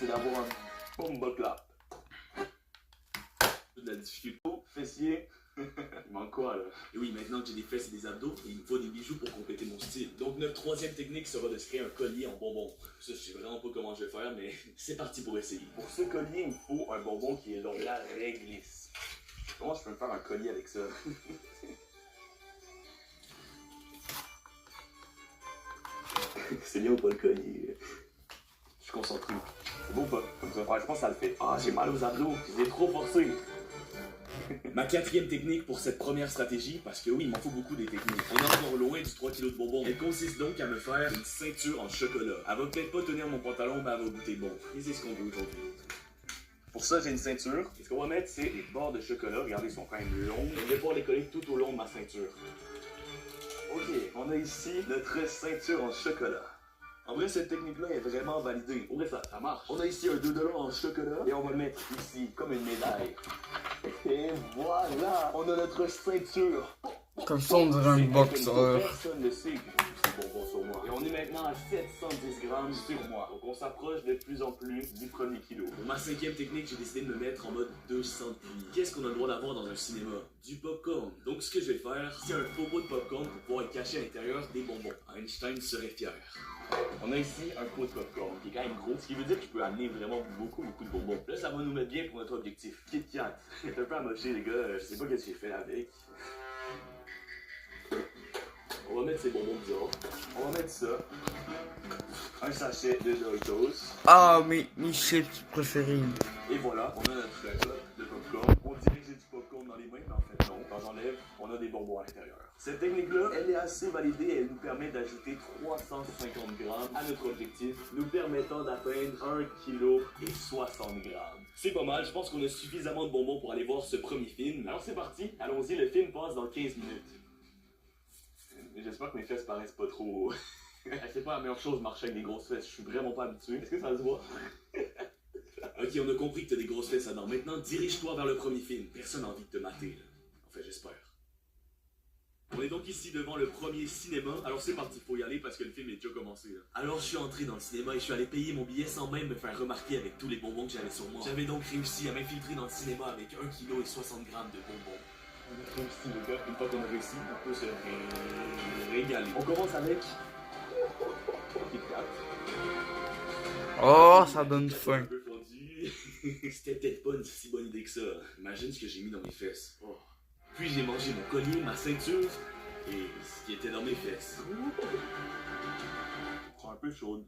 c'est d'avoir un bomba clap. De la difficulté. Fessier. Il manque quoi là? Et oui, maintenant que j'ai des fesses et des abdos, il me faut des bijoux pour compléter mon style. Donc notre troisième technique sera de se créer un collier en bonbon. Ça, je sais vraiment pas comment je vais faire, mais c'est parti pour essayer. Pour ce collier, il me faut un bonbon qui est long. La réglisse. Comment je peux me faire un collier avec ça? C'est bien ou pas le collier? Je suis concentré. C'est beau ou pas? Comme ça. Ouais, je pense que ça le fait. Ah, j'ai mal aux abdos. J'ai trop forcé. Ma quatrième technique pour cette première stratégie, parce que oui, il m'en faut beaucoup des techniques. On est encore loin du 3 kg de bonbons. Elle consiste donc à me faire une ceinture en chocolat. Elle va peut-être pas tenir mon pantalon, mais elle va goûter bon. Et c'est ce qu'on veut aujourd'hui. Pour ça, j'ai une ceinture. Et ce qu'on va mettre, c'est les bords de chocolat. Regardez, ils sont quand même longs. Je vais pouvoir les coller tout au long de ma ceinture. Ok, on a ici notre ceinture en chocolat. En vrai, cette technique-là est vraiment validée. En vrai, ça marche. On a ici un 2$ en chocolat et on va le mettre ici, comme une médaille. Et voilà, on a notre ceinture. Comme ça, on dirait un boxeur. Personne ne sait que c'est bonbon sur moi. Et on est maintenant à 710 grammes sur moi. Donc on s'approche de plus en plus du premier kilo. Pour ma cinquième technique, j'ai décidé de me mettre en mode 200 plis. Qu'est-ce qu'on a le droit d'avoir dans un cinéma? Du popcorn. Donc ce que je vais faire, c'est un faux pot de popcorn pour pouvoir être caché à l'intérieur des bonbons. Einstein serait fier. On a ici un pot de popcorn qui est quand même gros, ce qui veut dire que je peux amener vraiment beaucoup de bonbons. Là, ça va nous mettre bien pour notre objectif. Kit Kat. C'est un peu amoché, les gars. Je sais pas qu'est-ce que j'ai fait avec. On va mettre ces bonbons bizarres. On va mettre ça. Un sachet de Doritos. Ah, mes chips préférés. Et voilà, on a notre plat de popcorn. On dirait que j'ai du popcorn dans les mains, mais en fait non. Quand j'enlève, on a des bonbons à l'intérieur. Cette technique-là, elle est assez validée. Elle nous permet d'ajouter 350 grammes à notre objectif, nous permettant d'atteindre 1 kg et 60 grammes. C'est pas mal, je pense qu'on a suffisamment de bonbons pour aller voir ce premier film. Alors c'est parti, allons-y, le film passe dans 15 minutes. J'espère que mes fesses paraissent pas trop... C'est pas la meilleure chose de marcher avec des grosses fesses, je suis vraiment pas habitué. Est-ce que ça se voit? Ok, on a compris que t'as des grosses fesses, Adam. Maintenant, dirige-toi vers le premier film. Personne n'a envie de te mater, là. Enfin, j'espère. On est donc ici devant le premier cinéma. Alors c'est parti, faut y aller parce que le film est déjà commencé, là. Alors je suis entré dans le cinéma et je suis allé payer mon billet sans même me faire remarquer avec tous les bonbons que j'avais sur moi. J'avais donc réussi à m'infiltrer dans le cinéma avec 1 kg et 60 grammes de bonbons. On a réussi, les gars. Une fois qu'on a réussi, on peut se régaler. On commence avec... Kit Kat. Oh, ça donne faim. Un peu fondu. C'était peut-être pas une si bonne idée que ça. Imagine ce que j'ai mis dans mes fesses. Oh. Puis j'ai mangé mon collier, ma ceinture et ce qui était dans mes fesses. Elles sont un peu chaudes.